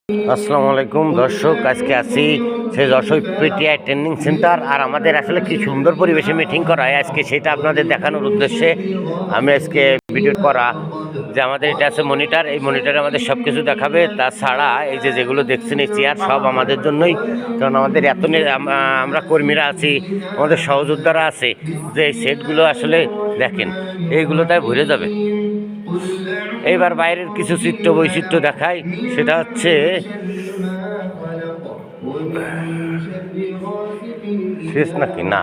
আসসালামু আলাইকুম দর্শক, আজকে আছি সেই যশোর পিটিআই ট্রেনিং সেন্টার। আর আমাদের আসলে কি সুন্দর পরিবেশে মিটিং করা হয় আজকে, সেটা আপনাদের দেখানোর উদ্দেশ্যে আমি আজকে ভিডিও করা। যে আমাদের এটা আছে মনিটর, এই মনিটরে আমাদের সব কিছু দেখাবে। তাছাড়া এই যে যেগুলো দেখছেন এই চেয়ার সব আমাদের জন্যই, কারণ আমাদের এত আমরা কর্মীরা আছি, আমাদের সহযোদ্ধারা আছে, যে এই সেটগুলো আসলে দেখেন এইগুলোটাই ভরে যাবে। এইবার বাইরের কিছু চিত্র বৈচিত্র্য দেখায়, সেটা হচ্ছে শেষ নাকি না,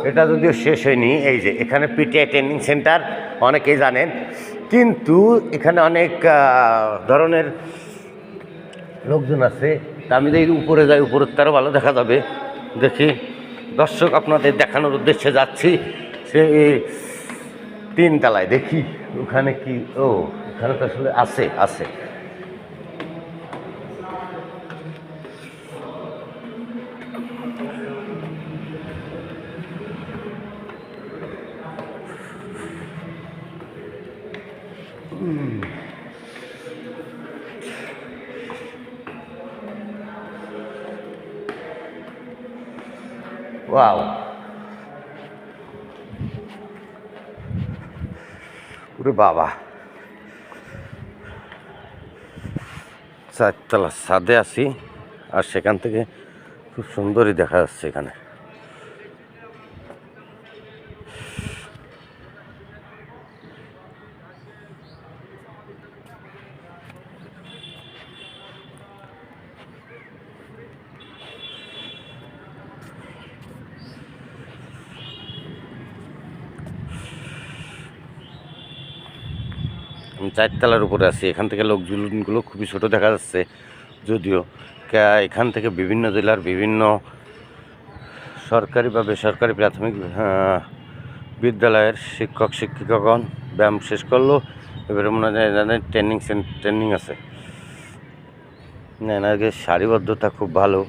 এটা যদিও শেষ হয়নি। এই যে এখানে পিটিআই ট্রেনিং সেন্টার অনেকেই জানেন, কিন্তু এখানে অনেক ধরনের লোকজন আছে। তা আমি যদি উপরে যাই, উপরের তারও ভালো দেখা যাবে। দেখি দর্শক, আপনাদের দেখানোর উদ্দেশ্যে যাচ্ছি সে তিন তলায়। দেখি ওখানে কি, ও এখানে তো আসলে আছে আছে ওয়াও, ওরে বাবা, চারতলা ছাদে আছি, আর সেখান থেকে খুব সুন্দরই দেখা যাচ্ছে এখানে। আমি চারতলার উপরে আছি, এখান থেকে লোকজনগুলো খুবই ছোট দেখা যাচ্ছে। যদিও এখান থেকে বিভিন্ন জেলার বিভিন্ন সরকারি বা বেসরকারি প্রাথমিক বিদ্যালয়ের শিক্ষক শিক্ষিকাগণ ব্যায়াম শেষ করলো। এবারে মনে হয় জানেন ট্রেনিং আছে না, এনাদের সারিবদ্ধতা খুব ভালো।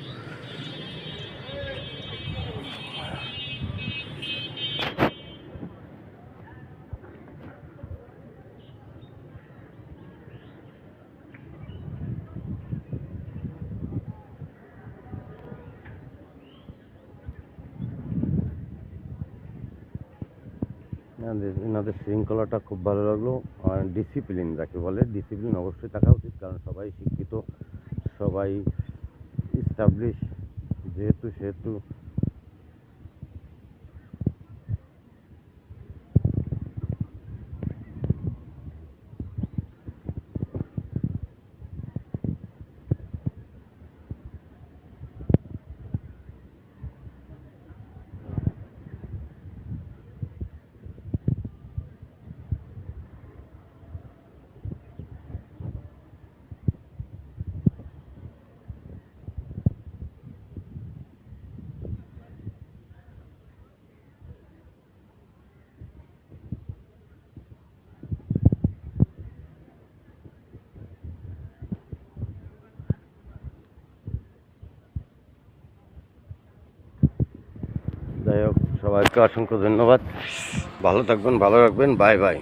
এনাদের শৃঙ্খলাটা খুব ভালো লাগলো। আর ডিসিপ্লিন যাকে বলে, ডিসিপ্লিন অবশ্যই থাকা উচিত, কারণ সবাই শিক্ষিত, সবাই ইস্টাবলিশ সেহেতু যাই হোক, সবাইকে অসংখ্য ধন্যবাদ। ভালো থাকবেন, ভালো রাখবেন। Bye bye.